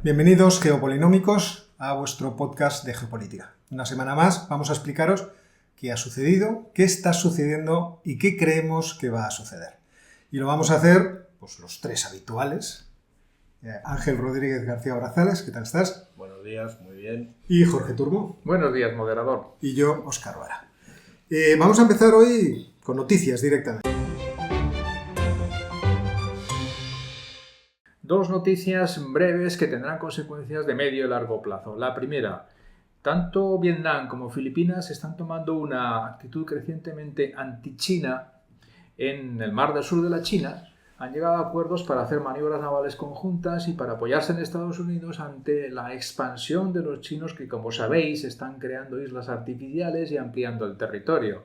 Bienvenidos, geopolinómicos, a vuestro podcast de geopolítica. Una semana más vamos a explicaros qué ha sucedido, qué está sucediendo y qué creemos que va a suceder. Y lo vamos a hacer, pues los tres habituales. Ángel Rodríguez García Brazales, ¿qué tal estás? Buenos días, muy bien. Y Jorge Turbo. Buenos días, moderador. Y yo, Óscar Vara. Vamos a empezar hoy con noticias directamente. Dos noticias breves que tendrán consecuencias de medio y largo plazo. La primera, tanto Vietnam como Filipinas están tomando una actitud crecientemente anti-China en el mar del sur de la China. Han llegado a acuerdos para hacer maniobras navales conjuntas y para apoyarse en Estados Unidos ante la expansión de los chinos que, como sabéis, están creando islas artificiales y ampliando el territorio.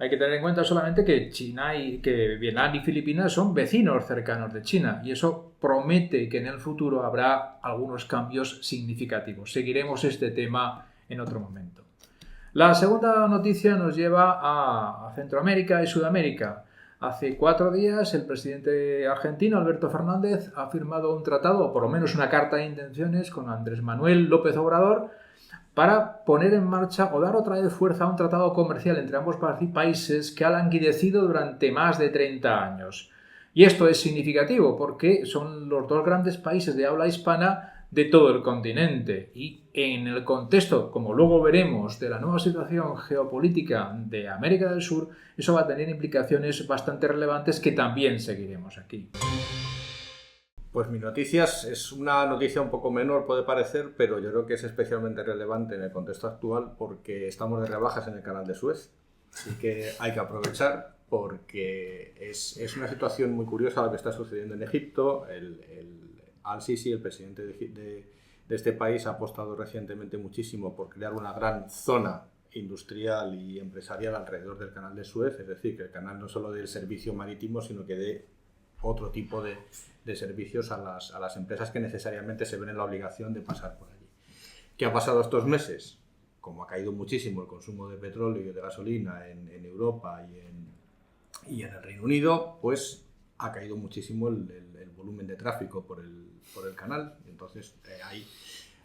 Hay que tener en cuenta solamente que Vietnam y Filipinas son vecinos cercanos de China y eso promete que en el futuro habrá algunos cambios significativos. Seguiremos este tema en otro momento. La segunda noticia nos lleva a Centroamérica y Sudamérica. Hace 4 días el presidente argentino Alberto Fernández ha firmado un tratado, o por lo menos una carta de intenciones, con Andrés Manuel López Obrador para poner en marcha o dar otra vez fuerza a un tratado comercial entre ambos países que ha languidecido durante más de 30 años. Y esto es significativo porque son los dos grandes países de habla hispana de todo el continente y en el contexto, como luego veremos, de la nueva situación geopolítica de América del Sur, eso va a tener implicaciones bastante relevantes que también seguiremos aquí. Pues mi noticia es una noticia un poco menor, puede parecer, pero yo creo que es especialmente relevante en el contexto actual porque estamos de rebajas en el canal de Suez. Así que hay que aprovechar porque es una situación muy curiosa lo que está sucediendo en Egipto. Al-Sisi, el presidente de este país, ha apostado recientemente muchísimo por crear una gran zona industrial y empresarial alrededor del canal de Suez, es decir, que el canal no solo dé el servicio marítimo, sino que dé otro tipo de servicios a las empresas que necesariamente se ven en la obligación de pasar por allí. ¿Qué ha pasado estos meses? Como ha caído muchísimo el consumo de petróleo y de gasolina en Europa y en el Reino Unido, pues ha caído muchísimo el volumen de tráfico por el canal. Entonces,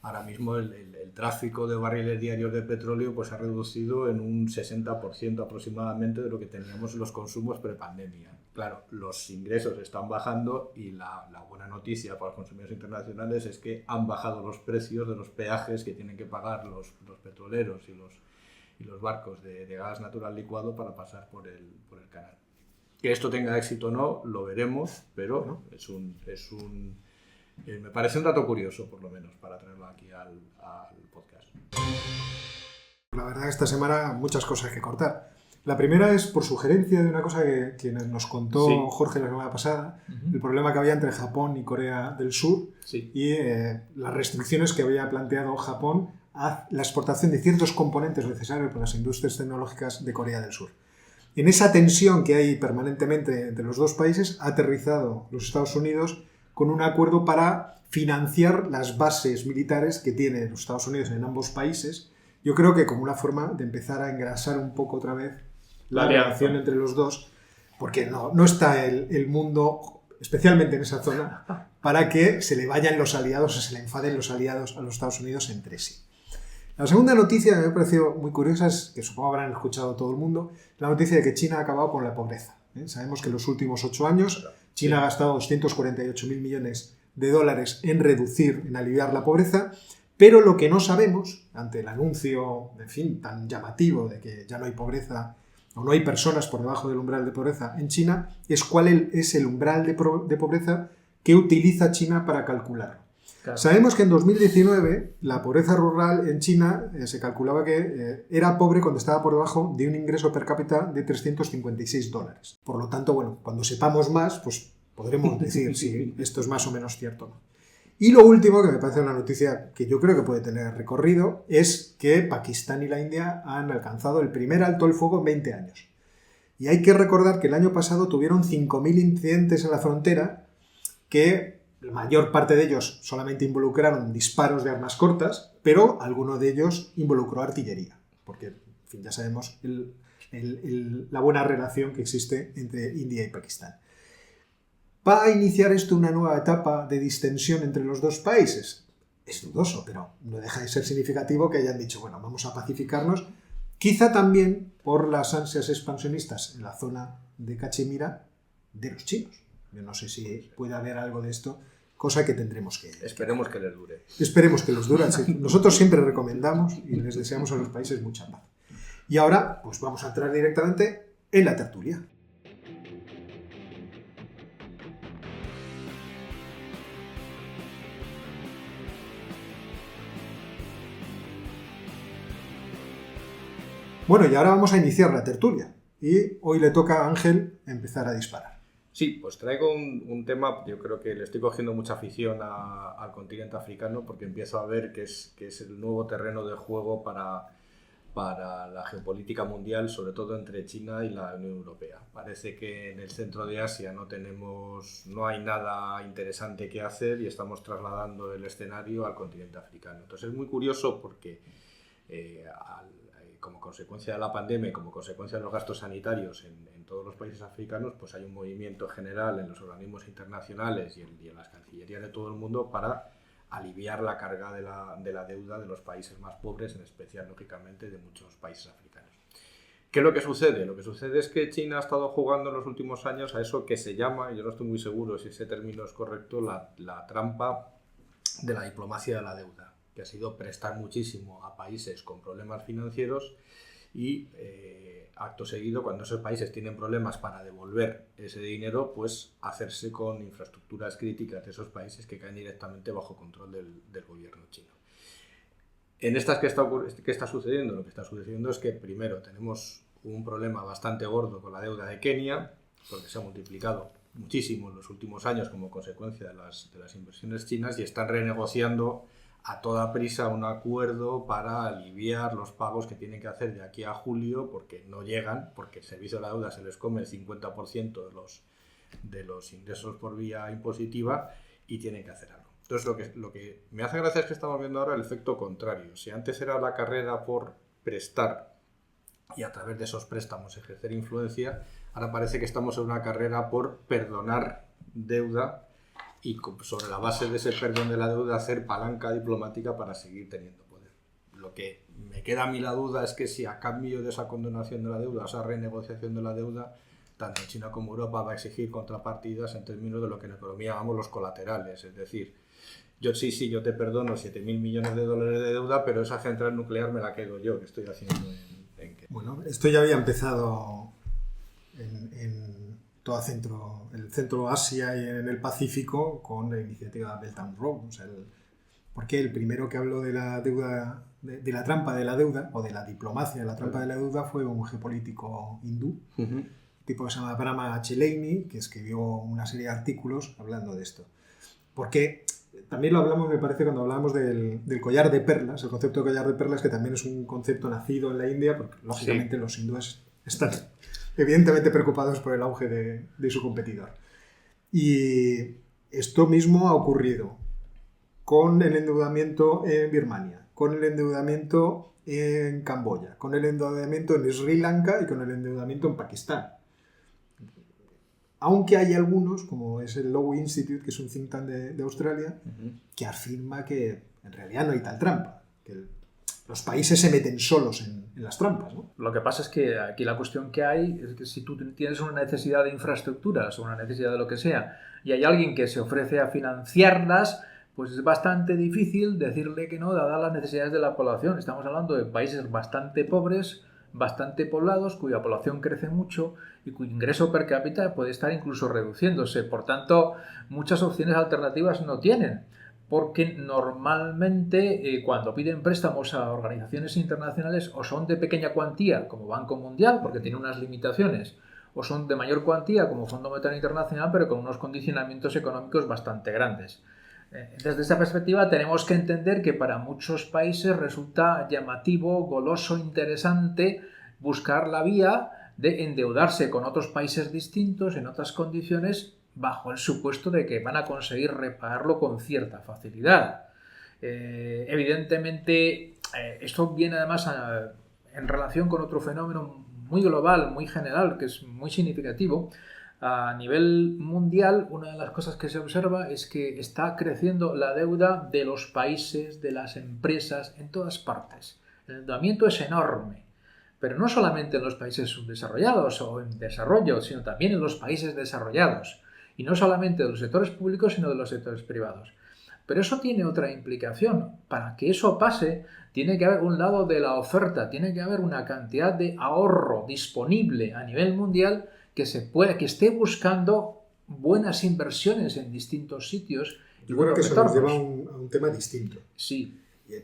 ahora mismo el tráfico de barriles diarios de petróleo pues ha reducido en un 60% aproximadamente de lo que teníamos en los consumos prepandemia. Claro, los ingresos están bajando y la buena noticia para los consumidores internacionales es que han bajado los precios de los peajes que tienen que pagar los petroleros y los barcos de gas natural licuado para pasar por el canal. Que esto tenga éxito o no, lo veremos, pero me parece un dato curioso, por lo menos, para traerlo aquí al podcast. La verdad que esta semana muchas cosas que cortar. La primera es por sugerencia de una cosa que nos contó Jorge la semana pasada, el problema que había entre Japón y Corea del Sur y las restricciones que había planteado Japón a la exportación de ciertos componentes necesarios para las industrias tecnológicas de Corea del Sur. En esa tensión que hay permanentemente entre los dos países, ha aterrizado los Estados Unidos con un acuerdo para financiar las bases militares que tienen los Estados Unidos en ambos países. Yo creo que como una forma de empezar a engrasar un poco otra vez la relación entre los dos, porque no está el mundo, especialmente en esa zona, para que se le vayan los aliados o se le enfaden los aliados a los Estados Unidos entre sí. La segunda noticia que me ha parecido muy curiosa es, que supongo habrán escuchado todo el mundo, la noticia de que China ha acabado con la pobreza. Sabemos que en los últimos 8 años China ha gastado 248.000 millones de dólares en reducir, en aliviar la pobreza, pero lo que no sabemos, ante el anuncio, en fin, tan llamativo de que ya no hay pobreza o no hay personas por debajo del umbral de pobreza en China, es cuál es el umbral de pobreza que utiliza China para calcularlo. Claro. Sabemos que en 2019 la pobreza rural en China se calculaba que era pobre cuando estaba por debajo de un ingreso per cápita de $356. Por lo tanto, bueno, cuando sepamos más, pues podremos decir si esto es más o menos cierto o no. Y lo último, que me parece una noticia que yo creo que puede tener recorrido, es que Pakistán y la India han alcanzado el primer alto el fuego en 20 años. Y hay que recordar que el año pasado tuvieron 5.000 incidentes en la frontera, que la mayor parte de ellos solamente involucraron disparos de armas cortas, pero alguno de ellos involucró artillería, porque, en fin, ya sabemos la buena relación que existe entre India y Pakistán. ¿Va a iniciar esto una nueva etapa de distensión entre los dos países? es dudoso, pero no deja de ser significativo que hayan dicho, bueno, vamos a pacificarnos, quizá también por las ansias expansionistas en la zona de Cachemira de los chinos. Yo no sé si puede haber algo de esto, cosa que tendremos que... Esperemos que les dure. Esperemos que los dure. Nosotros siempre recomendamos y les deseamos a los países mucha paz. Y ahora, pues vamos a entrar directamente en la tertulia. Bueno, y ahora vamos a iniciar la tertulia. Y hoy le toca a Ángel empezar a disparar. Sí, pues traigo un tema, yo creo que le estoy cogiendo mucha afición al continente africano porque empiezo a ver que es el nuevo terreno de juego para la geopolítica mundial, sobre todo entre China y la Unión Europea. Parece que en el centro de Asia no hay nada interesante que hacer y estamos trasladando el escenario al continente africano. Entonces es muy curioso porque como consecuencia de la pandemia y como consecuencia de los gastos sanitarios en todos los países africanos, pues hay un movimiento general en los organismos internacionales y en las cancillerías de todo el mundo para aliviar la carga de la deuda de los países más pobres, en especial, lógicamente, de muchos países africanos. ¿Qué es lo que sucede? Lo que sucede es que China ha estado jugando en los últimos años a eso que se llama, y yo no estoy muy seguro si ese término es correcto, la trampa de la diplomacia de la deuda, que ha sido prestar muchísimo a países con problemas financieros y acto seguido, cuando esos países tienen problemas para devolver ese dinero, pues hacerse con infraestructuras críticas de esos países que caen directamente bajo control del gobierno chino. En estas, ¿qué está sucediendo? Lo que está sucediendo es que primero tenemos un problema bastante gordo con la deuda de Kenia, porque se ha multiplicado muchísimo en los últimos años como consecuencia de las inversiones chinas y están renegociando a toda prisa un acuerdo para aliviar los pagos que tienen que hacer de aquí a julio porque no llegan, porque el servicio de la deuda se les come el 50% de los ingresos por vía impositiva y tienen que hacer algo. Entonces lo que me hace gracia es que estamos viendo ahora el efecto contrario. Si antes era la carrera por prestar y a través de esos préstamos ejercer influencia, ahora parece que estamos en una carrera por perdonar deuda y sobre la base de ese perdón de la deuda hacer palanca diplomática para seguir teniendo poder. Lo que me queda a mí la duda es que si a cambio de esa condonación de la deuda, esa renegociación de la deuda, tanto China como Europa va a exigir contrapartidas en términos de lo que en economía llamamos los colaterales, es decir, yo te perdono 7.000 millones de dólares de deuda, pero esa central nuclear me la quedo yo, que estoy haciendo en Bueno, esto ya había empezado en toda el centro Asia y en el Pacífico con la iniciativa Belt and Road. O sea, porque el primero que habló de la deuda, de la trampa de la deuda, o de la diplomacia de la trampa de la deuda, fue un geopolítico hindú, tipo que se llama Brahma Chelleini, que escribió una serie de artículos hablando de esto. Porque también lo hablamos, me parece, cuando hablábamos del collar de perlas, el concepto de collar de perlas, que también es un concepto nacido en la India, porque lógicamente los hindúes están evidentemente preocupados por el auge de su competidor. Y esto mismo ha ocurrido con el endeudamiento en Birmania, con el endeudamiento en Camboya, con el endeudamiento en Sri Lanka y con el endeudamiento en Pakistán. Aunque hay algunos, como es el Lowy Institute, que es un think tank de Australia, que afirma que en realidad no hay tal trampa, que los países se meten solos en las trampas, ¿no? Lo que pasa es que aquí la cuestión que hay es que si tú tienes una necesidad de infraestructuras o una necesidad de lo que sea y hay alguien que se ofrece a financiarlas, pues es bastante difícil decirle que no, dadas las necesidades de la población. Estamos hablando de países bastante pobres, bastante poblados, cuya población crece mucho y cuyo ingreso per cápita puede estar incluso reduciéndose. Por tanto, muchas opciones alternativas no tienen, porque normalmente cuando piden préstamos a organizaciones internacionales o son de pequeña cuantía, como Banco Mundial, porque tiene unas limitaciones, o son de mayor cuantía, como Fondo Monetario Internacional, pero con unos condicionamientos económicos bastante grandes. Desde esta perspectiva tenemos que entender que para muchos países resulta llamativo, goloso, interesante buscar la vía de endeudarse con otros países distintos en otras condiciones bajo el supuesto de que van a conseguir repagarlo con cierta facilidad. Evidentemente, esto viene además en relación con otro fenómeno muy global, muy general, que es muy significativo. A nivel mundial, una de las cosas que se observa es que está creciendo la deuda de los países, de las empresas, en todas partes. El endeudamiento es enorme, pero no solamente en los países subdesarrollados o en desarrollo, sino también en los países desarrollados. Y no solamente de los sectores públicos, sino de los sectores privados. Pero eso tiene otra implicación. Para que eso pase, tiene que haber un lado de la oferta, tiene que haber una cantidad de ahorro disponible a nivel mundial que esté buscando buenas inversiones en distintos sitios. Yo creo que eso nos lleva a un tema distinto. Sí.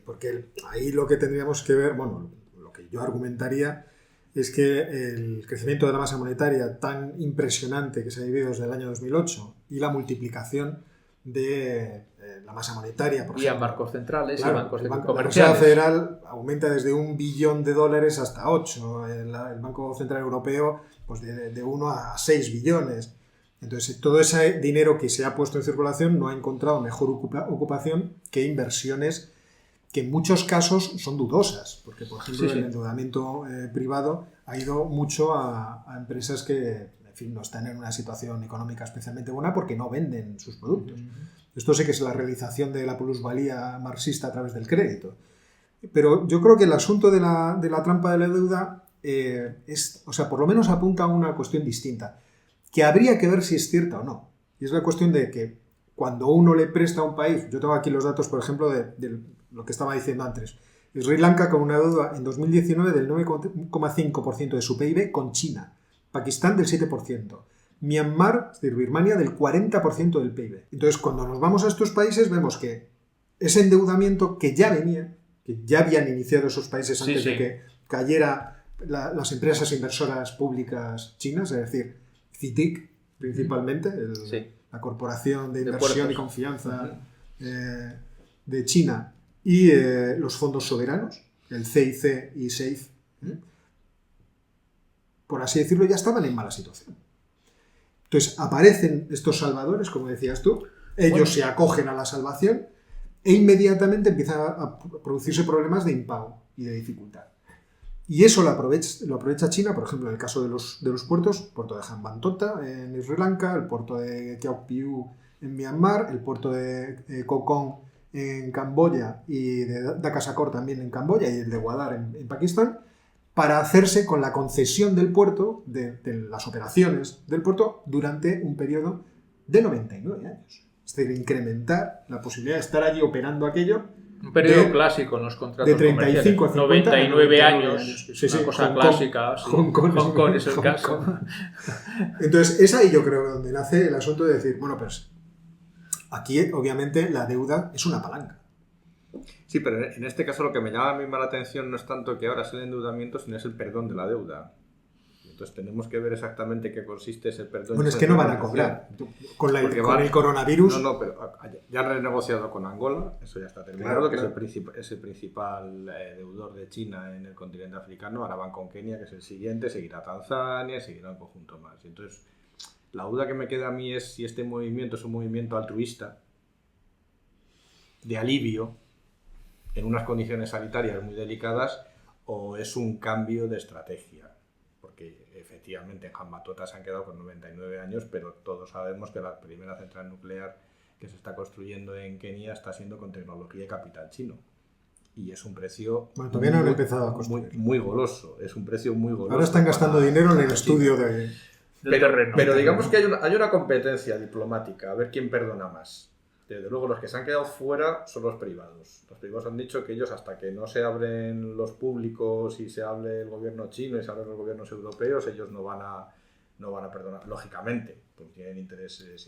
Porque ahí lo que tendríamos que ver, bueno, lo que yo argumentaría es que el crecimiento de la masa monetaria tan impresionante que se ha vivido desde el año 2008 y la multiplicación de la masa monetaria, por ejemplo. Bancos centrales, claro, y bancos comerciales. comerciales. La Reserva Federal aumenta desde $1 billón hasta 8. El Banco Central Europeo, pues de 1 a 6 billones. Entonces, todo ese dinero que se ha puesto en circulación no ha encontrado mejor ocupación que inversiones que en muchos casos son dudosas, porque, por ejemplo, el endeudamiento privado ha ido mucho a empresas que, en fin, no están en una situación económica especialmente buena porque no venden sus productos. Esto sí que es la realización de la plusvalía marxista a través del crédito. Pero yo creo que el asunto de la trampa de la deuda por lo menos apunta a una cuestión distinta, que habría que ver si es cierta o no. Y es la cuestión de que cuando uno le presta a un país, yo tengo aquí los datos, por ejemplo, de lo que estaba diciendo antes, Sri Lanka con una deuda en 2019 del 9,5% de su PIB con China, Pakistán del 7%, Myanmar, es decir, Birmania, del 40% del PIB. Entonces, cuando nos vamos a estos países, vemos que ese endeudamiento que ya venía, que ya habían iniciado esos países antes de que cayera las empresas inversoras públicas chinas, es decir, CITIC principalmente, la Corporación de Inversión y Confianza de China, y los fondos soberanos, el CIC y SAFE, por así decirlo, ya estaban en mala situación. Entonces aparecen estos salvadores, como decías tú, ellos se acogen a la salvación e inmediatamente empiezan a producirse problemas de impago y de dificultad. Y eso lo aprovecha China, por ejemplo, en el caso de los puertos, el puerto de Hambantota en Sri Lanka, el puerto de Kiauk Piu en Myanmar, el puerto de Kokong en Camboya y de Dhaka Sakor también en Camboya y el de Gwadar en Pakistán, para hacerse con la concesión del puerto, de las operaciones del puerto, durante un periodo de 99 años. Es decir, incrementar la posibilidad de estar allí operando aquello. Un periodo clásico en los contratos de 35 a 50, 99 años. Sí, una cosa clásica. Hong Kong es el caso. Entonces, es ahí yo creo donde nace el asunto de decir, bueno, pues aquí obviamente la deuda es una palanca. Sí, pero en este caso lo que me llama a mí más la atención no es tanto que ahora es el endeudamiento, sino es el perdón de la deuda. Entonces tenemos que ver exactamente qué consiste ese perdón. Bueno, es que no van a cobrar. Con el coronavirus... No, pero ya han renegociado con Angola, eso ya está terminado, que es el principal deudor de China en el continente africano. Ahora van con Kenia, que es el siguiente, seguirá Tanzania, seguirá un conjunto más. Entonces, la duda que me queda a mí es si este movimiento es un movimiento altruista, de alivio, en unas condiciones sanitarias muy delicadas, o es un cambio de estrategia. Porque efectivamente en Hambantota se han quedado con 99 años, pero todos sabemos que la primera central nuclear que se está construyendo en Kenia está siendo con tecnología y capital chino. Y es un precio todavía no han empezado a construir. Muy goloso. Es un precio muy goloso. Ahora están gastando dinero en el estudio del terreno. Pero digamos que hay una competencia diplomática, a ver quién perdona más. Desde luego los que se han quedado fuera son los privados. Los privados han dicho que ellos, hasta que no se abren los públicos y se hable el gobierno chino y se hablen los gobiernos europeos, ellos no van a perdonar, lógicamente, porque tienen intereses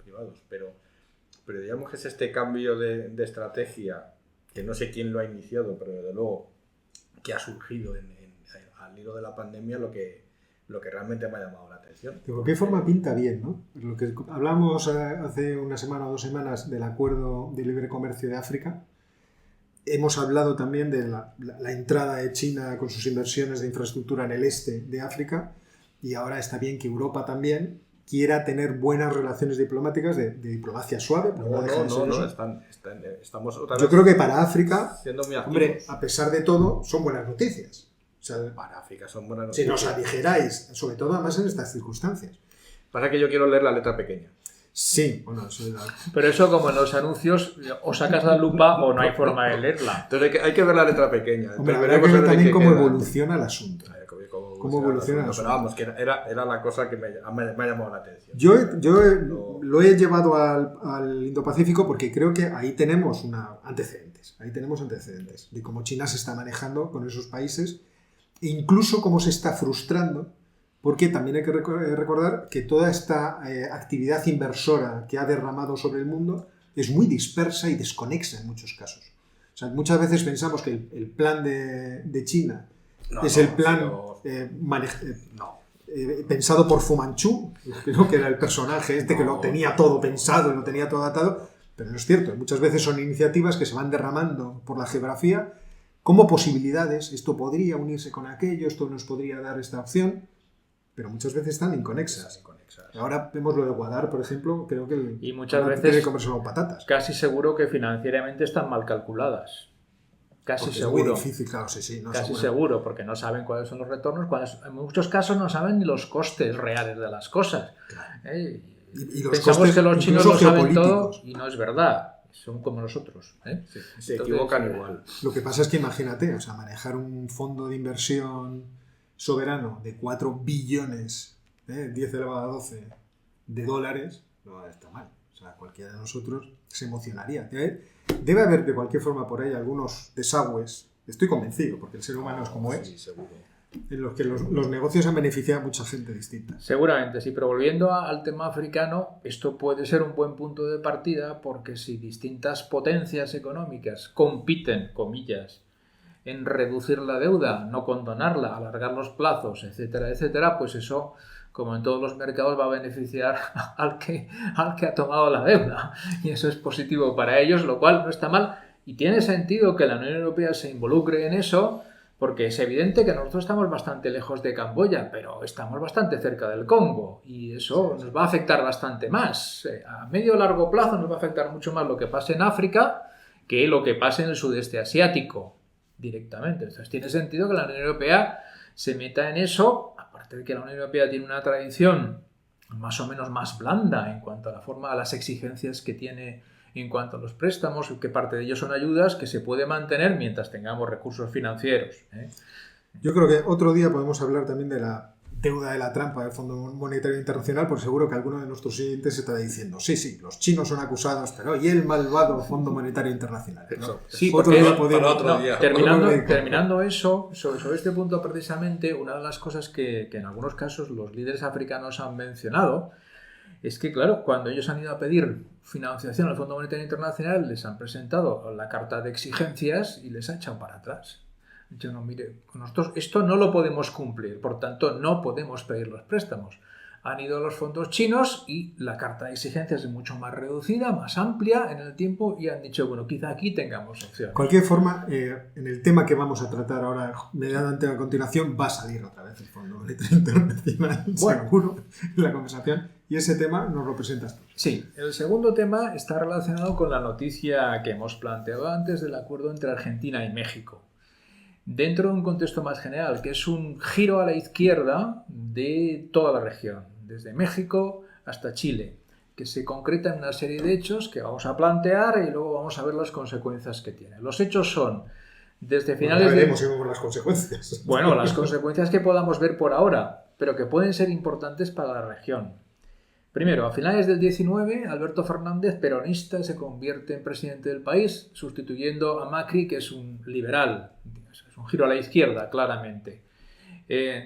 privados. Pero digamos que es este cambio de estrategia, que no sé quién lo ha iniciado, pero desde luego que ha surgido al hilo de la pandemia, lo que realmente me ha llamado la atención. De cualquier forma pinta bien, ¿no? Lo que hablamos hace una semana o 2 semanas del acuerdo de libre comercio de África, hemos hablado también de la entrada de China con sus inversiones de infraestructura en el este de África, y ahora está bien que Europa también quiera tener buenas relaciones diplomáticas de diplomacia suave. Estamos otra vez. Yo creo que para África, siendo muy activos. Hombre, a pesar de todo, son buenas noticias. O sea, para África son buenas noticias. Si nos aligeráis, sobre todo además en estas circunstancias. Pasa que yo quiero leer la letra pequeña. Sí, bueno, eso es Pero eso, como en los anuncios, o sacas la lupa o no hay forma de leerla. Entonces hay que ver la letra pequeña. Hombre, habrá que ver también cómo evoluciona el asunto. Cómo evoluciona el asunto. Pero vamos, que era la cosa que me ha llamado la atención. Yo lo he llevado al Indo-Pacífico porque creo que ahí tenemos antecedentes. Ahí tenemos antecedentes de cómo China se está manejando con esos países e incluso cómo se está frustrando, porque también hay que recordar que toda esta actividad inversora que ha derramado sobre el mundo es muy dispersa y desconexa en muchos casos. O sea, muchas veces pensamos que el plan de China es el plan pensado por Fu Manchu, creo que era el personaje que lo tenía todo pensado y lo tenía todo atado, pero no es cierto. Muchas veces son iniciativas que se van derramando por la geografía como posibilidades. Esto podría unirse con aquello, esto nos podría dar esta opción, pero muchas veces están inconexas. Ahora vemos lo de Guadar, por ejemplo, creo que y muchas veces tiene que comérselo patatas. Casi seguro que financieramente están mal calculadas. Casi porque seguro. Es muy difícil, claro, sí, no, casi seguro, porque no saben cuáles son los retornos, en muchos casos no saben ni los costes reales de las cosas. Claro. Y los Pensamos costes que los chinos lo saben todo geopolíticos. y no es verdad. Son como nosotros. Se equivocan igual. Lo que pasa es que imagínate, o sea, manejar un fondo de inversión soberano de 4 billones, 10 elevado a 12 de dólares, no está mal. O sea, cualquiera de nosotros se emocionaría. Debe haber de cualquier forma por ahí algunos desagües, estoy convencido, porque el ser humano es como es, seguro. En los que los negocios han beneficiado a mucha gente distinta. Seguramente, sí, pero volviendo al tema africano, esto puede ser un buen punto de partida porque si distintas potencias económicas compiten, comillas, en reducir la deuda, no condonarla, alargar los plazos, etcétera, etcétera, pues eso, como en todos los mercados, va a beneficiar al que ha tomado la deuda. Y eso es positivo para ellos, lo cual no está mal. Y tiene sentido que la Unión Europea se involucre en eso, porque es evidente que nosotros estamos bastante lejos de Camboya, pero estamos bastante cerca del Congo. Y eso nos va a afectar bastante más. A medio o largo plazo nos va a afectar mucho más lo que pase en África que lo que pase en el sudeste asiático directamente. Entonces tiene sentido que la Unión Europea se meta en eso, aparte de que la Unión Europea tiene una tradición más o menos más blanda en cuanto a la forma, a las exigencias que tiene en cuanto a los préstamos, que parte de ellos son ayudas que se puede mantener mientras tengamos recursos financieros. Yo creo que otro día podemos hablar también de la deuda de la trampa del Fondo Monetario Internacional, porque seguro que alguno de nuestros siguientes estará diciendo, sí, los chinos son acusados, pero ¿y el malvado Fondo Monetario Internacional? ¿No? Sí, otro porque terminando eso, sobre este punto precisamente, una de las cosas que en algunos casos los líderes africanos han mencionado es que, claro, cuando ellos han ido a pedir financiación al Fondo Monetario Internacional, les han presentado la carta de exigencias y les ha echado para atrás. Yo no, mire, nosotros esto no lo podemos cumplir, por tanto no podemos pedir los préstamos. Han ido a los fondos chinos y la carta de exigencias es mucho más reducida, más amplia en el tiempo y han dicho, bueno, quizá aquí tengamos opciones. De cualquier forma, en el tema que vamos a tratar ahora, mediante a continuación, va a salir otra vez el Fondo Monetario Internacional, bueno, seguro, en la conversación, y ese tema nos lo presentas tú. Sí, el segundo tema está relacionado con la noticia que hemos planteado antes del acuerdo entre Argentina y México. Dentro de un contexto más general, que es un giro a la izquierda de toda la región, desde México hasta Chile, que se concreta en una serie de hechos que vamos a plantear y luego vamos a ver las consecuencias que tiene. Los hechos son, desde finales veremos las consecuencias. Bueno, las consecuencias que podamos ver por ahora, pero que pueden ser importantes para la región. Primero, a finales del 19, Alberto Fernández, peronista, se convierte en presidente del país, sustituyendo a Macri, que es un liberal. Es un giro a la izquierda, claramente.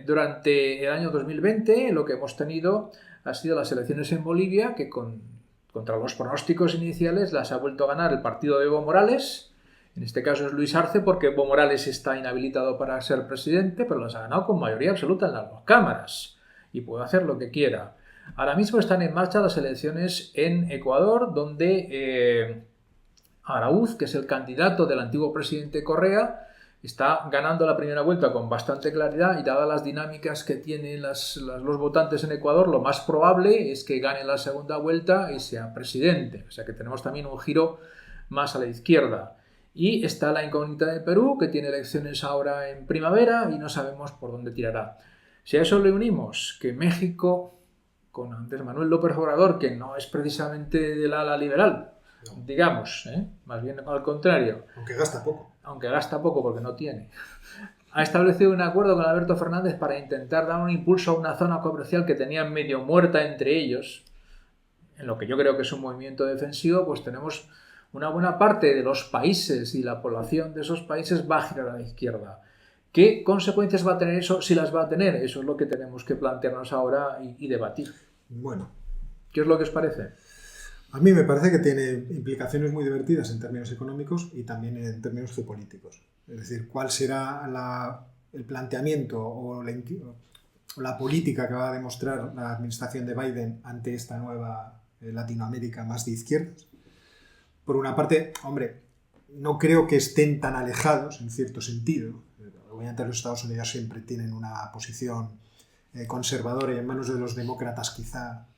Durante el año 2020 lo que hemos tenido ha sido las elecciones en Bolivia, que contra los pronósticos iniciales las ha vuelto a ganar el partido de Evo Morales. En este caso es Luis Arce, porque Evo Morales está inhabilitado para ser presidente, pero las ha ganado con mayoría absoluta en las dos cámaras y puede hacer lo que quiera. Ahora mismo están en marcha las elecciones en Ecuador, donde Araúz, que es el candidato del antiguo presidente Correa, está ganando la primera vuelta con bastante claridad y dadas las dinámicas que tienen los votantes en Ecuador, lo más probable es que gane la segunda vuelta y sea presidente. O sea que tenemos también un giro más a la izquierda. Y está la incógnita de Perú, que tiene elecciones ahora en primavera y no sabemos por dónde tirará. Si a eso le unimos que México con Andrés Manuel López Obrador, que no es precisamente del ala liberal, no, digamos, más bien al contrario. Aunque gasta poco. Aunque gasta poco porque no tiene. Ha establecido un acuerdo con Alberto Fernández para intentar dar un impulso a una zona comercial que tenían medio muerta entre ellos. En lo que yo creo que es un movimiento defensivo, pues tenemos una buena parte de los países y la población de esos países va a girar a la izquierda. ¿Qué consecuencias va a tener eso? Si las va a tener, eso es lo que tenemos que plantearnos ahora y debatir. Bueno. ¿Qué es lo que os parece? A mí me parece que tiene implicaciones muy divertidas en términos económicos y también en términos geopolíticos. Es decir, cuál será el planteamiento o la política que va a demostrar la administración de Biden ante esta nueva Latinoamérica más de izquierdas. Por una parte, hombre, no creo que estén tan alejados en cierto sentido. Obviamente los Estados Unidos siempre tienen una posición conservadora y en manos de los demócratas quizá,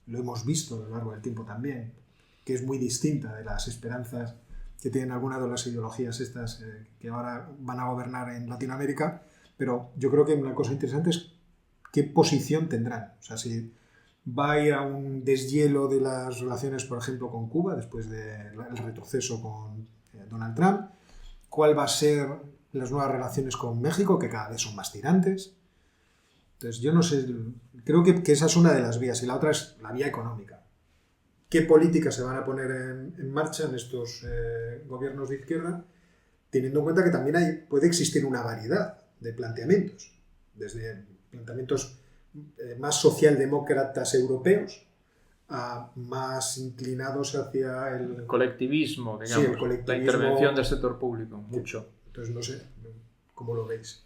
lo hemos visto a lo largo del tiempo también, que es muy distinta de las esperanzas que tienen algunas de las ideologías estas que ahora van a gobernar en Latinoamérica, pero yo creo que una cosa interesante es qué posición tendrán. O sea, si va a ir a un deshielo de las relaciones, por ejemplo, con Cuba, después del retroceso con Donald Trump, cuál va a ser las nuevas relaciones con México, que cada vez son más tirantes. Entonces, yo no sé, creo que esa es una de las vías, y la otra es la vía económica. ¿Qué políticas se van a poner en marcha en estos gobiernos de izquierda? Teniendo en cuenta que también puede existir una variedad de planteamientos, desde planteamientos más socialdemócratas europeos a más inclinados hacia el colectivismo, digamos, sí, el colectivismo, la intervención del sector público, mucho. Entonces, no sé, ¿cómo lo veis?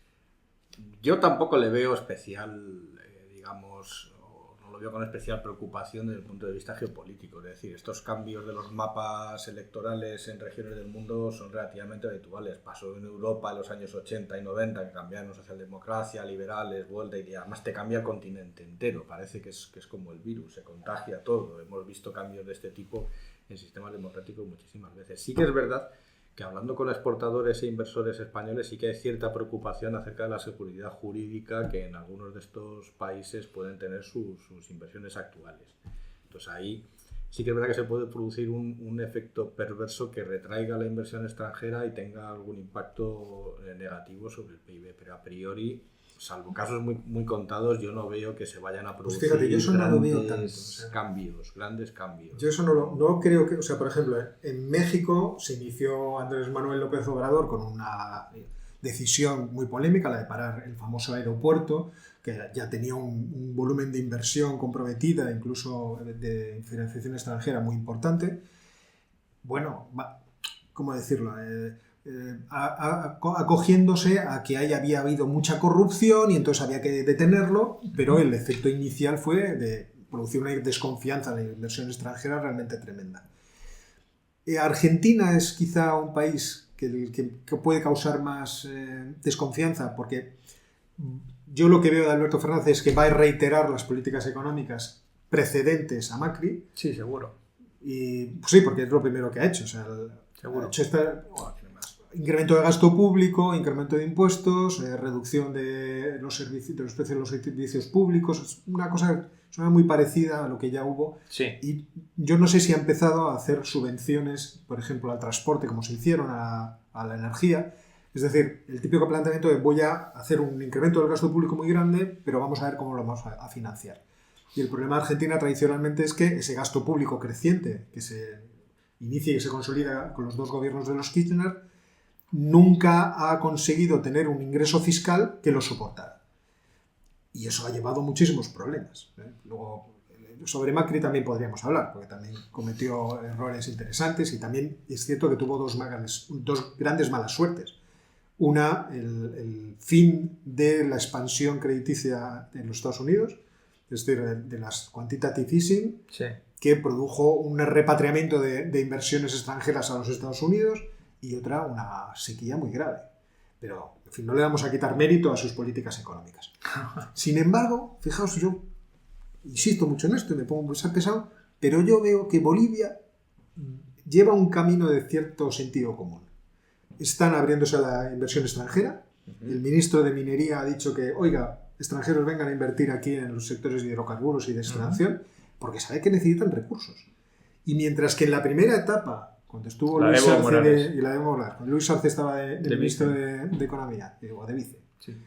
Yo tampoco le veo especial, digamos, no lo veo con especial preocupación desde el punto de vista geopolítico. Es decir, estos cambios de los mapas electorales en regiones del mundo son relativamente habituales. Pasó en Europa en los años 80 y 90, que cambiaron socialdemocracia, liberales, vuelta, y además te cambia el continente entero. Parece que es como el virus, se contagia todo. Hemos visto cambios de este tipo en sistemas democráticos muchísimas veces. Sí que es verdad que hablando con exportadores e inversores españoles sí que hay cierta preocupación acerca de la seguridad jurídica que en algunos de estos países pueden tener sus inversiones actuales. Entonces ahí sí que es verdad que se puede producir un efecto perverso que retraiga la inversión extranjera y tenga algún impacto negativo sobre el PIB, pero a priori, salvo casos muy contados, yo no veo que se vayan a producir grandes cambios. Yo eso no creo que, o sea, por ejemplo, en México se inició Andrés Manuel López Obrador con una decisión muy polémica, la de parar el famoso aeropuerto, que ya tenía un volumen de inversión comprometida, incluso de financiación extranjera muy importante. Bueno, ¿cómo decirlo? Acogiéndose a que había habido mucha corrupción y entonces había que detenerlo, pero el efecto inicial fue de producir una desconfianza en la inversión extranjera realmente tremenda. Argentina es quizá un país que puede causar más desconfianza, porque yo lo que veo de Alberto Fernández es que va a reiterar las políticas económicas precedentes a Macri. Sí, seguro. Y pues sí, porque es lo primero que ha hecho. O sea, seguro. Ha hecho incremento de gasto público, incremento de impuestos, reducción de los precios de los servicios públicos. Es una cosa suena muy parecida a lo que ya hubo. Sí. Y yo no sé si ha empezado a hacer subvenciones, por ejemplo, al transporte, como se hicieron a la energía. Es decir, el típico planteamiento de voy a hacer un incremento del gasto público muy grande, pero vamos a ver cómo lo vamos a financiar. Y el problema de Argentina tradicionalmente es que ese gasto público creciente que se inicia y se consolida con los dos gobiernos de los Kirchner nunca ha conseguido tener un ingreso fiscal que lo soportara. Y eso ha llevado muchísimos problemas. Luego, sobre Macri también podríamos hablar, porque también cometió errores interesantes y también es cierto que tuvo dos grandes malas suertes. Una, el fin de la expansión crediticia en los Estados Unidos, es decir, de las quantitative easing, sí, que produjo un repatriamiento de inversiones extranjeras a los Estados Unidos, y otra, una sequía muy grave. Pero, en fin, no le vamos a quitar mérito a sus políticas económicas. Sin embargo, fijaos, yo insisto mucho en esto y me pongo muy pesado, pero yo veo que Bolivia lleva un camino de cierto sentido común. Están abriéndose a la inversión extranjera. El ministro de Minería ha dicho que, oiga, extranjeros vengan a invertir aquí en los sectores de hidrocarburos y de extracción, porque sabe que necesitan recursos. Y mientras que en la primera etapa, cuando estuvo Luis Arce, y la de Morales, cuando Luis Arce estaba de ministro de Economía, o de vice, sí.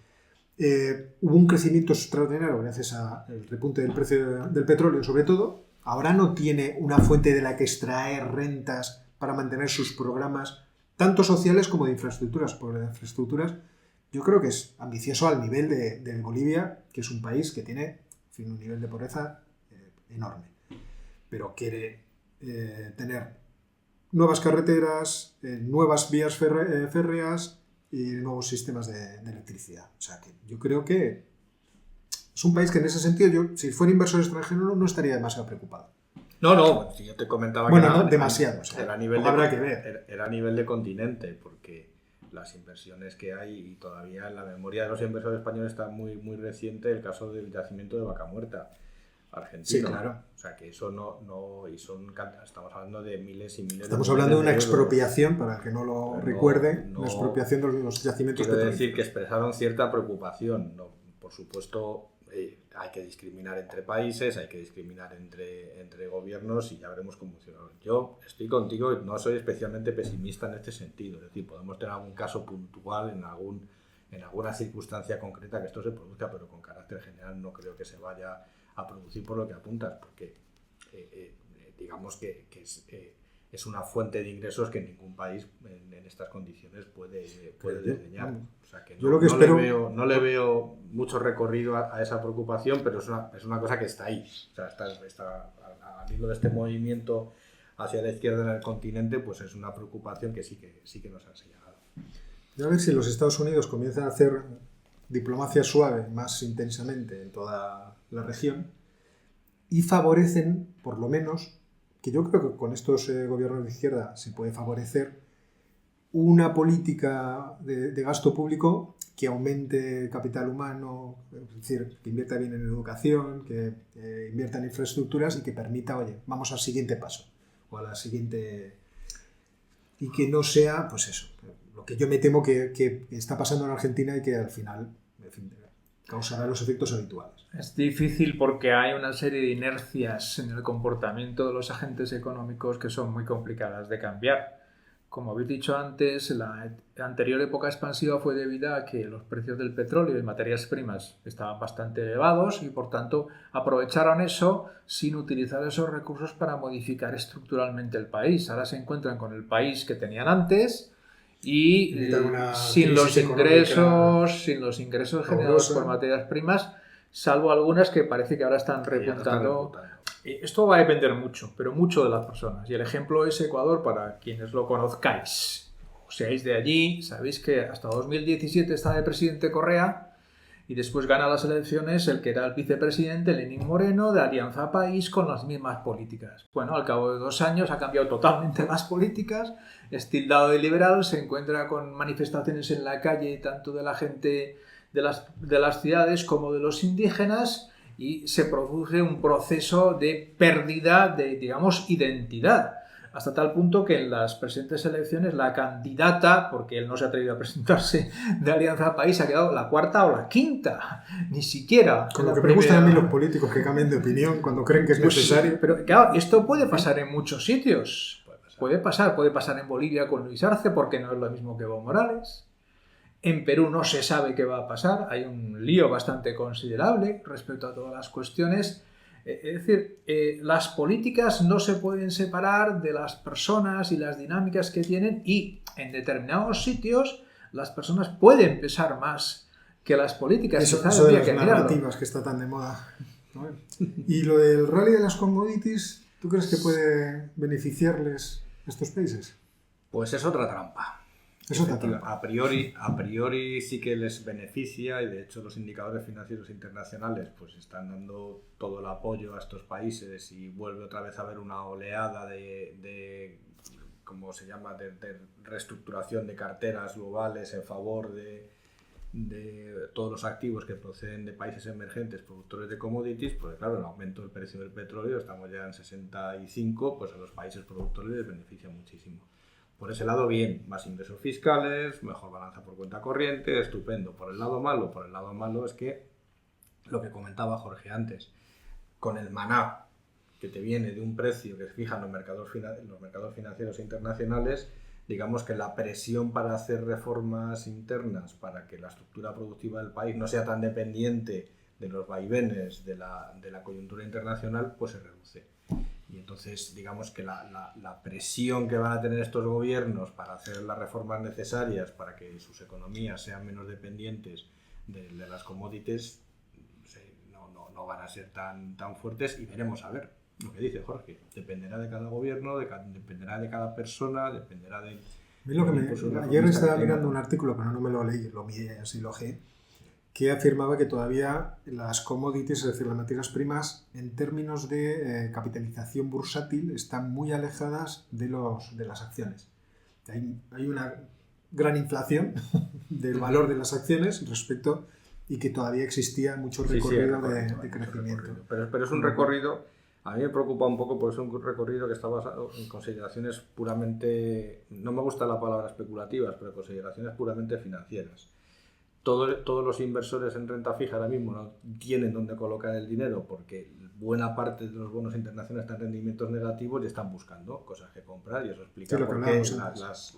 Hubo un crecimiento extraordinario gracias al repunte del precio del petróleo, sobre todo. Ahora no tiene una fuente de la que extraer rentas para mantener sus programas, tanto sociales como de infraestructuras. Porque de infraestructuras yo creo que es ambicioso al nivel de Bolivia, que es un país que tiene, en fin, un nivel de pobreza enorme. Pero quiere tener nuevas carreteras, nuevas vías férreas y nuevos sistemas de electricidad. O sea que yo creo que es un país que en ese sentido, yo, si fuera inversor extranjero, no estaría demasiado preocupado. No, si yo te comentaba bueno, que no demasiado. O sea, era a nivel habrá que ver. Era a nivel de continente, porque las inversiones que hay, y todavía en la memoria de los inversores españoles está muy, muy reciente el caso del yacimiento de Vaca Muerta, argentino. Sí, claro. O sea que eso estamos hablando de miles y miles. Estamos hablando de una expropiación, para el que no lo recuerde, una expropiación de los yacimientos petrolíferos. Quiero decir que expresaron cierta preocupación. No, por supuesto, hay que discriminar entre países, hay que discriminar entre gobiernos y ya veremos cómo funciona. Yo estoy contigo, no soy especialmente pesimista en este sentido. Es decir, podemos tener algún caso puntual en alguna circunstancia concreta que esto se produzca, pero con carácter general no creo que se vaya a producir por lo que apuntas, porque digamos que es una fuente de ingresos que ningún país en estas condiciones puede desdeñar. O sea que no le veo mucho recorrido a esa preocupación, pero es una cosa que está ahí. O sea, está al hilo de este movimiento hacia la izquierda en el continente, pues es una preocupación que sí que nos ha señalado. A ver si los Estados Unidos comienzan a hacer diplomacia suave más intensamente en toda la región y favorecen, por lo menos, que yo creo que con estos gobiernos de izquierda se puede favorecer una política de gasto público que aumente capital humano, es decir, que invierta bien en educación, que invierta en infraestructuras y que permita, oye, vamos al siguiente paso o a la siguiente... Y que no sea, pues eso, lo que yo me temo que está pasando en Argentina y que al final, en fin, causará los efectos habituales. Es difícil porque hay una serie de inercias en el comportamiento de los agentes económicos que son muy complicadas de cambiar. Como habéis dicho antes, la anterior época expansiva fue debida a que los precios del petróleo y materias primas estaban bastante elevados y por tanto aprovecharon eso sin utilizar esos recursos para modificar estructuralmente el país. Ahora se encuentran con el país que tenían antes y sin los ingresos generados por materias primas, salvo algunas que parece que ahora están repuntando. Esto va a depender mucho, pero mucho de las personas. Y el ejemplo es Ecuador, para quienes lo conozcáis. O seáis de allí, sabéis que hasta 2017 está de presidente Correa y después gana las elecciones el que era el vicepresidente, Lenín Moreno, de Alianza País, con las mismas políticas. Bueno, al cabo de 2 años ha cambiado totalmente las políticas, es tildado de liberal, se encuentra con manifestaciones en la calle, tanto de la gente de las ciudades como de los indígenas, y se produce un proceso de pérdida de, digamos, identidad, hasta tal punto que en las presentes elecciones la candidata, porque él no se ha atrevido a presentarse, de Alianza País, ha quedado la 4ª o la 5ª, ni siquiera. Con lo que me gustan a mí los políticos que cambian de opinión cuando creen que es necesario. Pero claro, esto puede pasar en muchos sitios. Puede pasar en Bolivia con Luis Arce, porque no es lo mismo que Evo Morales. En Perú no se sabe qué va a pasar, hay un lío bastante considerable respecto a todas las cuestiones. Es decir, las políticas no se pueden separar de las personas y las dinámicas que tienen, y en determinados sitios las personas pueden pesar más que las políticas. Eso de las narrativas que está tan de moda. ¿No? Y lo del rally de las commodities, ¿tú crees que puede beneficiarles a estos países? Pues es otra trampa. A priori sí que les beneficia, y de hecho los indicadores financieros internacionales pues están dando todo el apoyo a estos países, y vuelve otra vez a haber una oleada de ¿cómo se llama?, de reestructuración de carteras globales en favor de todos los activos que proceden de países emergentes productores de commodities. Porque claro, el aumento del precio del petróleo, estamos ya en 65, pues a los países productores les beneficia muchísimo. Por ese lado, bien, más ingresos fiscales, mejor balanza por cuenta corriente, estupendo. Por el lado malo es que lo que comentaba Jorge antes, con el maná que te viene de un precio que se fija en los mercados financieros internacionales, digamos que la presión para hacer reformas internas para que la estructura productiva del país no sea tan dependiente de los vaivenes de la coyuntura internacional, pues se reduce. Y entonces, digamos que la presión que van a tener estos gobiernos para hacer las reformas necesarias para que sus economías sean menos dependientes de las commodities no van a ser tan fuertes, y veremos a ver lo que dice Jorge. Dependerá de cada gobierno, dependerá de cada persona, dependerá de... Ayer estaba mirando un artículo, pero no me lo leí, lo miré así, lo ojeé, que afirmaba que todavía las commodities, es decir, las materias primas, en términos de capitalización bursátil, están muy alejadas de las acciones. Hay una gran inflación del valor de las acciones respecto, y que todavía existía mucho recorrido de crecimiento. Pero es un recorrido, a mí me preocupa un poco porque es un recorrido que está basado en consideraciones puramente, no me gusta la palabra especulativas, pero consideraciones puramente financieras. Todos los inversores en renta fija ahora mismo no tienen dónde colocar el dinero porque buena parte de los bonos internacionales están en rendimientos negativos y están buscando cosas que comprar, y eso explica por qué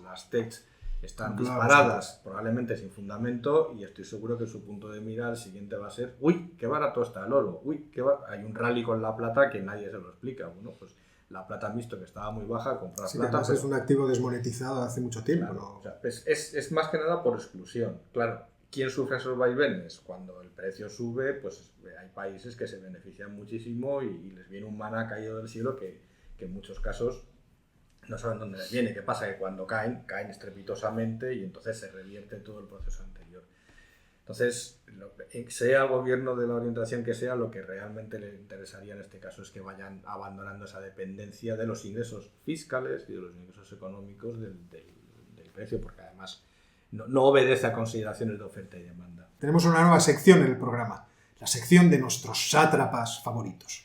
las techs están disparadas, probablemente sin fundamento, y estoy seguro que su punto de mira el siguiente va a ser: uy, qué barato está el oro, uy, hay un rally con la plata que nadie se lo explica. Bueno, pues la plata han visto que estaba muy baja, comprar plata. Pero es un activo desmonetizado hace mucho tiempo. Claro, ¿no? O sea, es más que nada por exclusión. Claro, ¿quién sufre esos vaivenes? Cuando el precio sube, pues hay países que se benefician muchísimo y les viene un maná caído del cielo que en muchos casos no saben dónde les viene. ¿Qué pasa? Que cuando caen estrepitosamente, y entonces se revierte todo el proceso anterior. Entonces, sea el gobierno de la orientación que sea, lo que realmente le interesaría en este caso es que vayan abandonando esa dependencia de los ingresos fiscales y de los ingresos económicos del precio, porque además no obedece a consideraciones de oferta y demanda. Tenemos una nueva sección en el programa, la sección de nuestros sátrapas favoritos.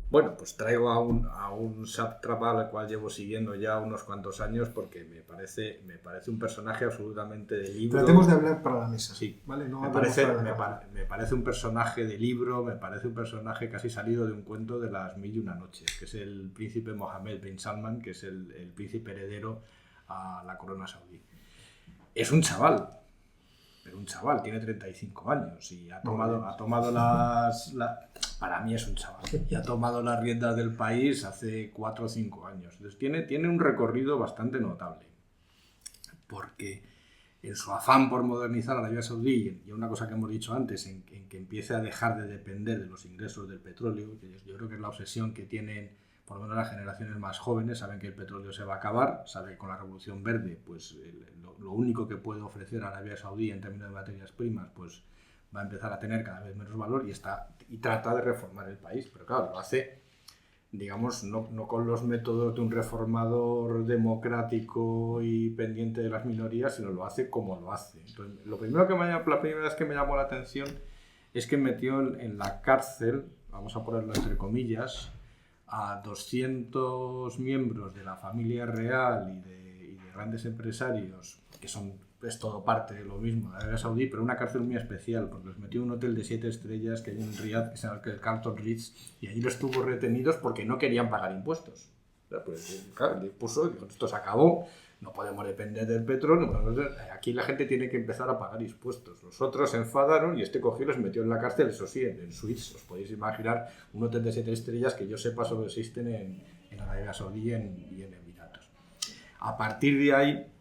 Bueno, pues traigo a un sátrapa al cual llevo siguiendo ya unos cuantos años porque me parece un personaje absolutamente de libro. Tratemos de hablar para la mesa. Sí, ¿vale? No me parece un personaje de libro, me parece un personaje casi salido de un cuento de las 1001 noches, que es el príncipe Mohammed bin Salman, que es el príncipe heredero a la corona saudí. Es un chaval, pero un chaval, tiene 35 años y ha tomado para mí es un chaval, y ha tomado las riendas del país hace 4 o 5 años. Entonces tiene un recorrido bastante notable, porque en su afán por modernizar Arabia Saudí, y una cosa que hemos dicho antes, en que empiece a dejar de depender de los ingresos del petróleo, que yo creo que es la obsesión que tienen por lo menos las generaciones más jóvenes. Saben que el petróleo se va a acabar, saben que con la revolución verde pues lo único que puede ofrecer Arabia Saudí en términos de materias primas pues va a empezar a tener cada vez menos valor, y trata de reformar el país, pero claro, lo hace, digamos, no con los métodos de un reformador democrático y pendiente de las minorías, sino lo hace como lo hace. Entonces, la primera vez que me llamó la atención es que metió en la cárcel, vamos a ponerlo entre comillas, a 200 miembros de la familia real y de grandes empresarios, que es todo parte de lo mismo de Arabia Saudí, pero una cárcel muy especial, porque los metió en un hotel de 7 estrellas que hay en Riyadh, que se llama el Carlton Ritz, y allí los tuvo retenidos porque no querían pagar impuestos. Pues, claro, le puso, dijo, esto se acabó, no podemos depender del petróleo, aquí la gente tiene que empezar a pagar impuestos. Los otros se enfadaron y este cogió y los metió en la cárcel, eso sí, en suites. Os podéis imaginar un hotel de 7 estrellas que yo sepa solo existen en Arabia Saudí y en Emiratos. A partir de ahí,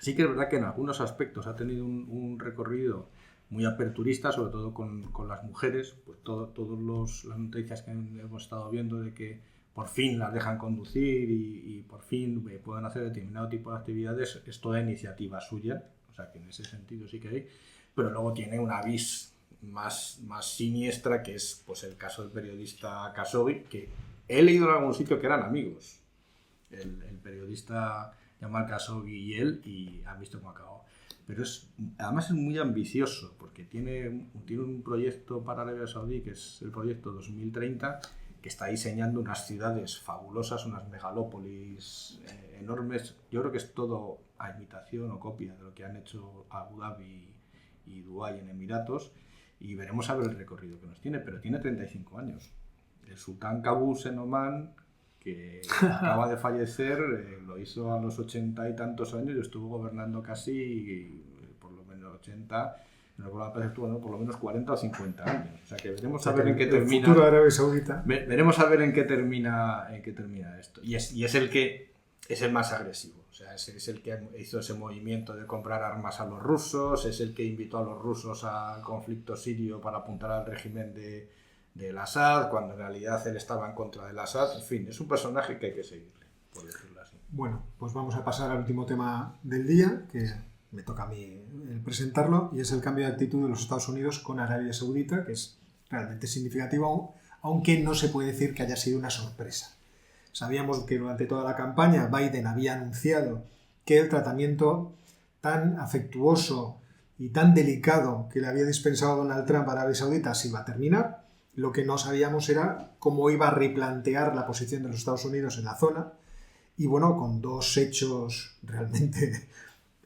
sí que es verdad que en algunos aspectos ha tenido un recorrido muy aperturista, sobre todo con las mujeres, pues todas las noticias que hemos estado viendo de que por fin las dejan conducir y por fin pueden hacer determinado tipo de actividades, es toda iniciativa suya, o sea que en ese sentido sí que hay, pero luego tiene una vis más siniestra, que es pues el caso del periodista Khashoggi, que he leído en algún sitio que eran amigos, el periodista Jamal Khashoggi y él, y han visto cómo acabó. Pero además es muy ambicioso, porque tiene un proyecto para Arabia Saudí, que es el proyecto 2030, que está diseñando unas ciudades fabulosas, unas megalópolis enormes. Yo creo que es todo a imitación o copia de lo que han hecho Abu Dhabi y Dubái en Emiratos, y veremos a ver el recorrido que nos tiene, pero tiene 35 años. El sultán Qaboos en Omán, que acaba de fallecer, lo hizo a los 80 y tantos años y estuvo gobernando casi, por lo menos 80, por lo menos 40 o 50 años. O sea que veremos a ver en qué termina. El futuro de Arabia Saudita. Veremos a ver en qué termina esto. Y es el que es el más agresivo. O sea, es el que hizo ese movimiento de comprar armas a los rusos, es el que invitó a los rusos al conflicto sirio para apuntar al régimen del Assad, cuando en realidad él estaba en contra del Assad. En fin, es un personaje que hay que seguirle, por decirlo así. Bueno, pues vamos a pasar al último tema del día, que me toca a mí presentarlo, y es el cambio de actitud de los Estados Unidos con Arabia Saudita, que es realmente significativo, aunque no se puede decir que haya sido una sorpresa. Sabíamos que durante toda la campaña Biden había anunciado que el tratamiento tan afectuoso y tan delicado que le había dispensado Donald Trump a Arabia Saudita se iba a terminar. Lo que no sabíamos era cómo iba a replantear la posición de los Estados Unidos en la zona. Y bueno, con dos hechos realmente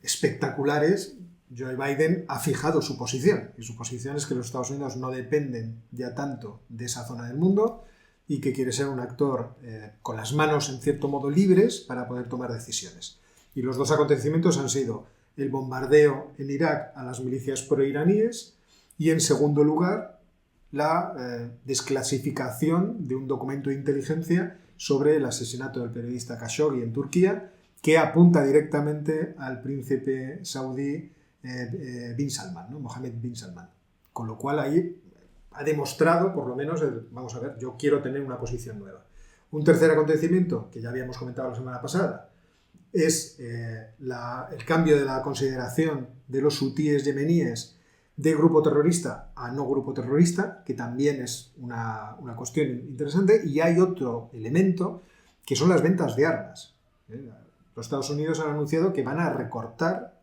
espectaculares, Joe Biden ha fijado su posición. Y su posición es que los Estados Unidos no dependen ya tanto de esa zona del mundo y que quiere ser un actor con las manos en cierto modo libres para poder tomar decisiones. Y los dos acontecimientos han sido el bombardeo en Irak a las milicias proiraníes y, en segundo lugar, la desclasificación de un documento de inteligencia sobre el asesinato del periodista Khashoggi en Turquía, que apunta directamente al príncipe saudí Bin Salman, ¿no? Mohammed Bin Salman. Con lo cual ahí ha demostrado, por lo menos, vamos a ver, yo quiero tener una posición nueva. Un tercer acontecimiento, que ya habíamos comentado la semana pasada, es el cambio de la consideración de los hutíes yemeníes de grupo terrorista a no grupo terrorista, que también es una cuestión interesante. Y hay otro elemento, que son las ventas de armas. Los Estados Unidos han anunciado que van a recortar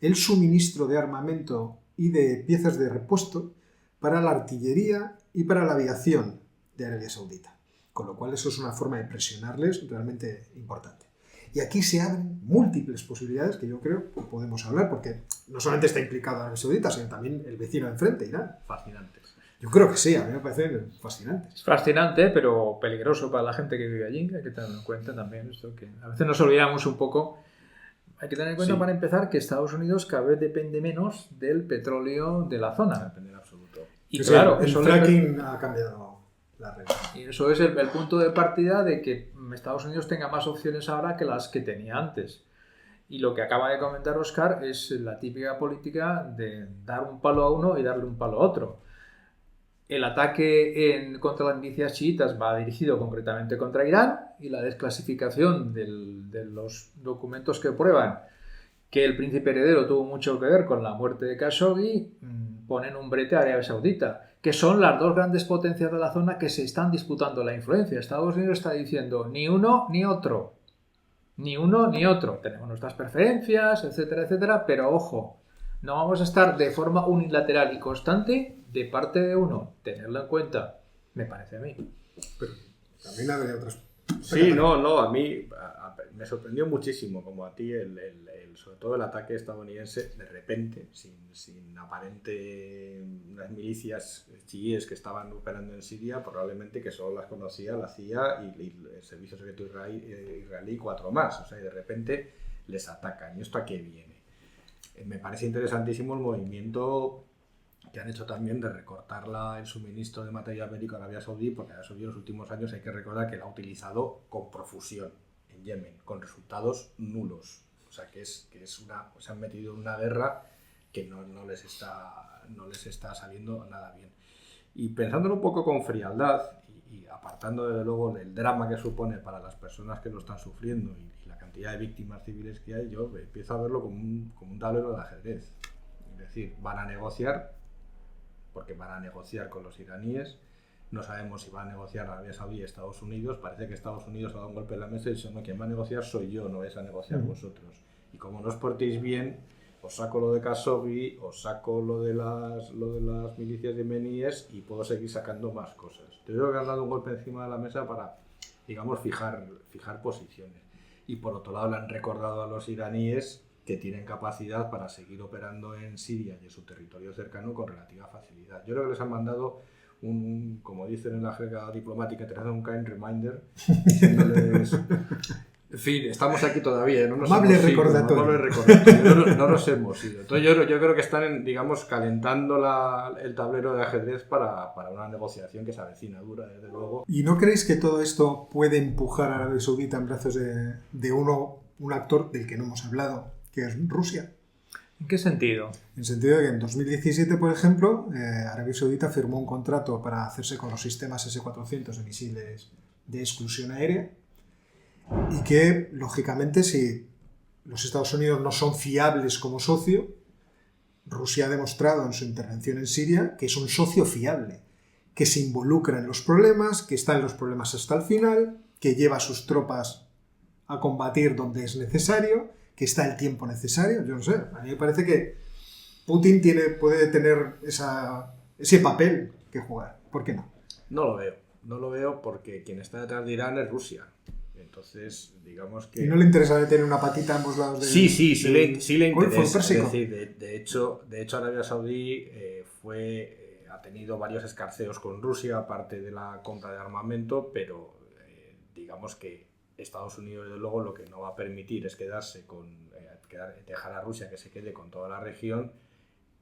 el suministro de armamento y de piezas de repuesto para la artillería y para la aviación de Arabia Saudita. Con lo cual eso es una forma de presionarles realmente importante. Y aquí se abren múltiples posibilidades que yo creo que podemos hablar, porque no solamente está implicado Arabia Saudita, sino también el vecino de enfrente, Irán. Fascinantes. Yo creo que sí, a mí me parece fascinante. Es fascinante, pero peligroso para la gente que vive allí. Hay que tener en cuenta también esto, que a veces nos olvidamos un poco. Hay que tener en cuenta, para empezar, que Estados Unidos cada vez depende menos del petróleo de la zona. Depende en absoluto. Y claro, el fracking ha cambiado la regla. Y eso es el punto de partida de que Estados Unidos tenga más opciones ahora que las que tenía antes. Y lo que acaba de comentar Óscar es la típica política de dar un palo a uno y darle un palo a otro. El ataque contra las milicias chiitas va dirigido concretamente contra Irán, y la desclasificación de los documentos que prueban que el príncipe heredero tuvo mucho que ver con la muerte de Khashoggi ponen un brete a Arabia Saudita, que son las dos grandes potencias de la zona que se están disputando la influencia. Estados Unidos está diciendo ni uno ni otro. Ni uno ni otro. Tenemos nuestras preferencias, etcétera, etcétera, pero ojo, no vamos a estar de forma unilateral y constante de parte de uno. Tenerlo en cuenta, me parece a mí. Pero también habría otras. Sí, no, a mí me sorprendió muchísimo, como a ti, sobre todo el ataque estadounidense, de repente, sin aparente, unas milicias chiíes que estaban operando en Siria, probablemente que solo las conocía la CIA y el Servicio Secreto israelí, 4 más. O sea, y de repente les atacan. ¿Y esto a qué viene? Me parece interesantísimo el movimiento que han hecho también de recortar el suministro de material bélico a Arabia Saudí, porque Arabia Saudí en los últimos años hay que recordar que lo ha utilizado con profusión en Yemen, con resultados nulos. O sea, que se han metido en una guerra que no les está saliendo nada bien. Y pensándolo un poco con frialdad y apartando desde luego del drama que supone para las personas que lo están sufriendo y la cantidad de víctimas civiles que hay, yo empiezo a verlo como un tablero de ajedrez. Es decir, van a negociar, porque van a negociar con los iraníes. No sabemos si van a negociar Arabia Saudí y Estados Unidos. Parece que Estados Unidos ha dado un golpe en la mesa y dice, no, quien va a negociar soy yo, no vais a negociar vosotros. Y como no os portéis bien, os saco lo de Khashoggi, os saco lo de las milicias yemeníes y puedo seguir sacando más cosas. Yo creo que han dado un golpe encima de la mesa para, digamos, fijar posiciones. Y por otro lado le han recordado a los iraníes que tienen capacidad para seguir operando en Siria y en su territorio cercano con relativa facilidad. Yo creo que les han mandado como dicen en la jerga diplomática, te hacen un kind reminder, diciéndoles... En fin, estamos aquí todavía, no nos amable hemos recordatorio. Ido, no nos hemos ido. Entonces yo creo que están, digamos, calentando el tablero de ajedrez para una negociación que se avecina dura, desde luego. ¿Y no creéis que todo esto puede empujar a Arabia Saudita en brazos de un actor del que no hemos hablado, que es Rusia? ¿En qué sentido? En el sentido de que en 2017, por ejemplo, Arabia Saudita firmó un contrato para hacerse con los sistemas S-400 de misiles de exclusión aérea, y que, lógicamente, si los Estados Unidos no son fiables como socio, Rusia ha demostrado en su intervención en Siria que es un socio fiable, que se involucra en los problemas, que está en los problemas hasta el final, que lleva a sus tropas a combatir donde es necesario, que está el tiempo necesario. Yo no sé, a mí me parece que Putin puede tener ese papel que jugar. ¿Por qué no? No lo veo porque quien está detrás de Irán es Rusia. Entonces, digamos que... ¿Y no le interesa tener una patita a ambos lados del... Sí le interesa. Es decir, de hecho, Arabia Saudí ha tenido varios escarceos con Rusia, aparte de la compra de armamento, pero digamos que Estados Unidos, desde luego, lo que no va a permitir es dejar a Rusia que se quede con toda la región,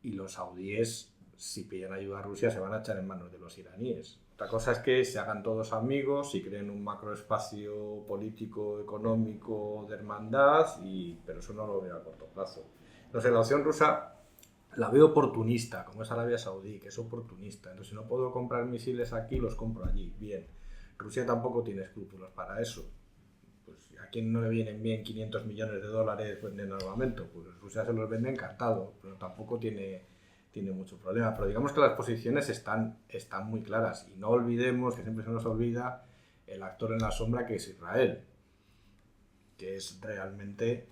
y los saudíes, si piden ayuda a Rusia, se van a echar en manos de los iraníes. Otra cosa es que se hagan todos amigos y creen un macroespacio político, económico, de hermandad, pero eso no lo veo a corto plazo. Entonces, la opción rusa la veo oportunista, como es Arabia Saudí, que es oportunista. Entonces, si no puedo comprar misiles aquí, los compro allí. Bien. Rusia tampoco tiene escrúpulos para eso. Pues, ¿a quién no le vienen bien 500 millones de dólares en armamento? Pues Rusia se los vende encantado, pero tampoco tiene mucho problema. Pero digamos que las posiciones están muy claras, y no olvidemos, que siempre se nos olvida, el actor en la sombra, que es Israel, que es realmente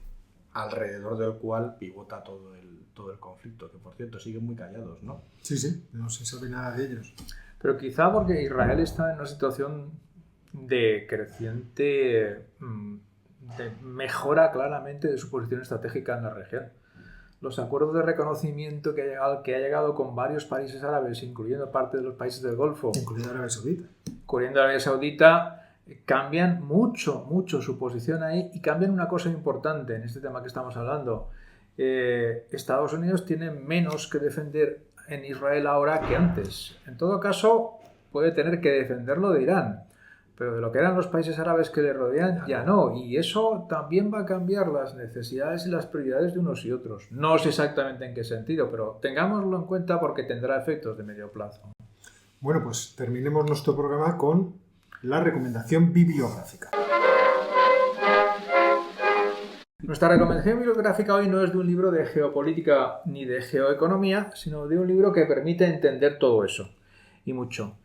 alrededor del cual pivota todo el conflicto, que por cierto siguen muy callados, ¿no? Sí, no se sabe nada de ellos. Pero quizá porque Israel está en una situación de creciente de mejora claramente de su posición estratégica en la región. Los acuerdos de reconocimiento que ha llegado con varios países árabes, incluyendo parte de los países del Golfo, incluyendo Arabia Saudita, cambian mucho su posición ahí, y cambian una cosa importante en este tema que estamos hablando. Estados Unidos tiene menos que defender en Israel ahora que antes. En todo caso, puede tener que defenderlo de Irán, pero de lo que eran los países árabes que le rodean, ya no. Y eso también va a cambiar las necesidades y las prioridades de unos y otros. No sé exactamente en qué sentido, pero tengámoslo en cuenta porque tendrá efectos de medio plazo. Bueno, pues terminemos nuestro programa con la recomendación bibliográfica. Nuestra recomendación bibliográfica hoy no es de un libro de geopolítica ni de geoeconomía, sino de un libro que permite entender todo eso, y mucho.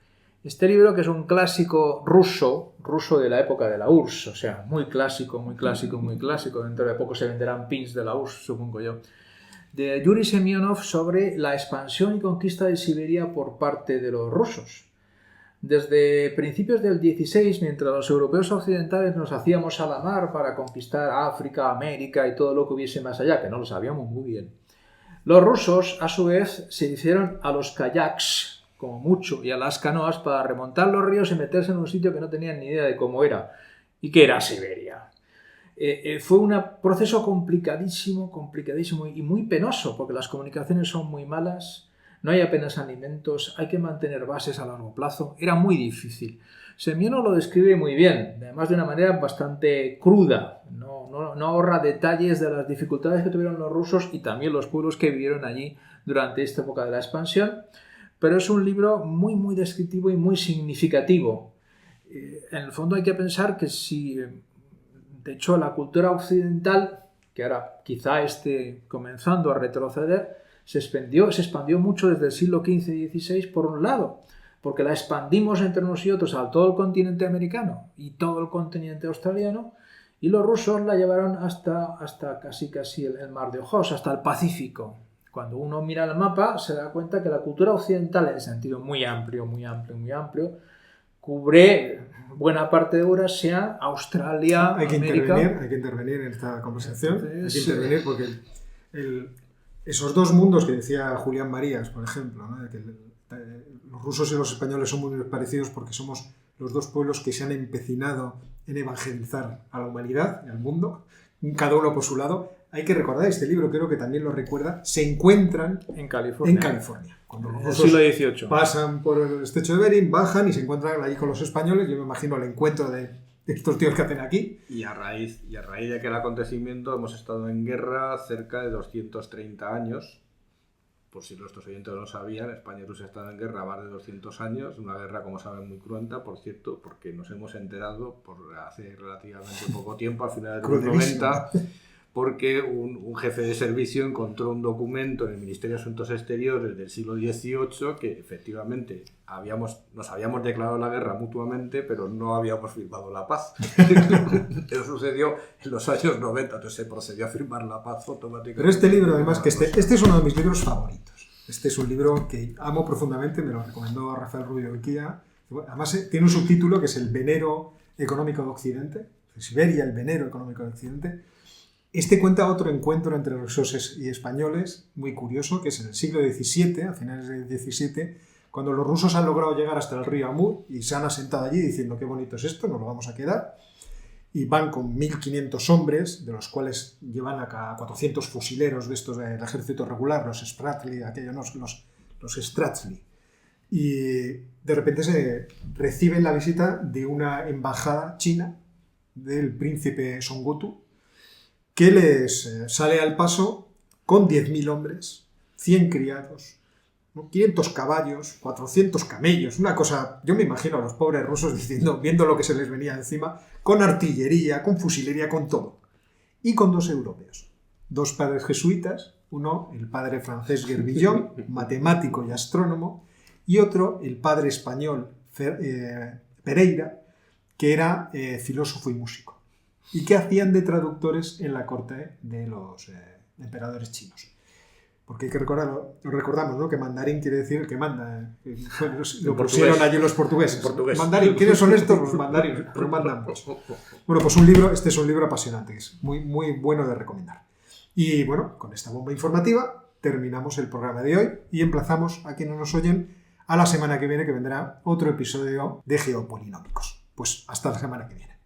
Este libro, que es un clásico ruso de la época de la URSS, o sea, muy clásico, dentro de poco se venderán pins de la URSS, supongo yo, de Yuri Semyonov, sobre la expansión y conquista de Siberia por parte de los rusos. Desde principios del 16, mientras los europeos occidentales nos hacíamos a la mar para conquistar África, América y todo lo que hubiese más allá, que no lo sabíamos muy bien, los rusos, a su vez, se hicieron a los kayaks, como mucho, y a las canoas para remontar los ríos y meterse en un sitio que no tenían ni idea de cómo era, y que era Siberia. Fue un proceso complicadísimo y muy penoso, porque las comunicaciones son muy malas, no hay apenas alimentos, hay que mantener bases a largo plazo, era muy difícil. Semyonov lo describe muy bien, además de una manera bastante cruda, no ahorra detalles de las dificultades que tuvieron los rusos y también los pueblos que vivieron allí durante esta época de la expansión, pero es un libro muy descriptivo y muy significativo. En el fondo hay que pensar que si, de hecho, la cultura occidental, que ahora quizá esté comenzando a retroceder, se expandió mucho desde el siglo XV y XVI, por un lado, porque la expandimos entre nosotros a todo el continente americano y todo el continente australiano, Y los rusos la llevaron hasta casi el Mar de Ojotsk, hasta el Pacífico. Cuando uno mira el mapa se da cuenta que la cultura occidental, en el sentido muy amplio, cubre buena parte de Eurasia, Australia, América. Hay que intervenir en esta conversación. Entonces, hay que intervenir porque esos dos mundos que decía Julián Marías, por ejemplo, ¿no? Que los rusos y los españoles son muy parecidos porque somos los dos pueblos que se han empecinado en evangelizar a la humanidad y al mundo, cada uno por su lado. Hay que recordar, este libro creo que también lo recuerda, se encuentran en California. Cuando los rusos siglo XVIII pasan por el estrecho de Bering, bajan y se encuentran allí con los españoles. Yo me imagino el encuentro de estos tíos que hacen aquí. Y a raíz de aquel acontecimiento hemos estado en guerra cerca de 230 años. Por si nuestros oyentes no lo sabían, España y Rusia están en guerra más de 200 años, una guerra, como saben, muy cruenta, por cierto, porque nos hemos enterado por hace relativamente poco tiempo, al final de los 90, porque un jefe de servicio encontró un documento en el Ministerio de Asuntos Exteriores del siglo XVIII que efectivamente nos habíamos declarado la guerra mutuamente, pero no habíamos firmado la paz. Eso sucedió en los años 90, entonces se procedió a firmar la paz automáticamente. Pero este libro, además, que este es uno de mis libros favoritos. Este es un libro que amo profundamente, me lo recomendó Rafael Rubio Urquía. Además, tiene un subtítulo que es El venero económico de Occidente, Siberia, el venero económico de Occidente. Este cuenta otro encuentro entre rusos y españoles, muy curioso, que es en el siglo XVII, a finales del XVII, cuando los rusos han logrado llegar hasta el río Amur y se han asentado allí diciendo qué bonito es esto, nos lo vamos a quedar, y van con 1.500 hombres, de los cuales llevan acá 400 fusileros de estos del ejército regular, los Spratley, los Stratzli. Y de repente se reciben la visita de una embajada china del príncipe Songotu, que les sale al paso con 10.000 hombres, 100 criados, 500 caballos, 400 camellos, una cosa, yo me imagino a los pobres rusos viendo lo que se les venía encima, con artillería, con fusilería, con todo. Y con dos europeos, dos padres jesuitas, uno el padre francés Guerbillon, matemático y astrónomo, y otro el padre español Pereira, que era filósofo y músico, y que hacían de traductores en la corte de los emperadores chinos. Porque hay que recordamos, ¿no? Que mandarín quiere decir el que manda. Lo pusieron allí los portugueses. Mandarín, ¿quiénes son estos? Los mandarines, pero mandan mucho. Bueno, pues este es un libro apasionante, que es muy, muy bueno de recomendar. Y bueno, con esta bomba informativa terminamos el programa de hoy y emplazamos a quienes nos oyen a la semana que viene, que vendrá otro episodio de Geopolinómicos. Pues hasta la semana que viene.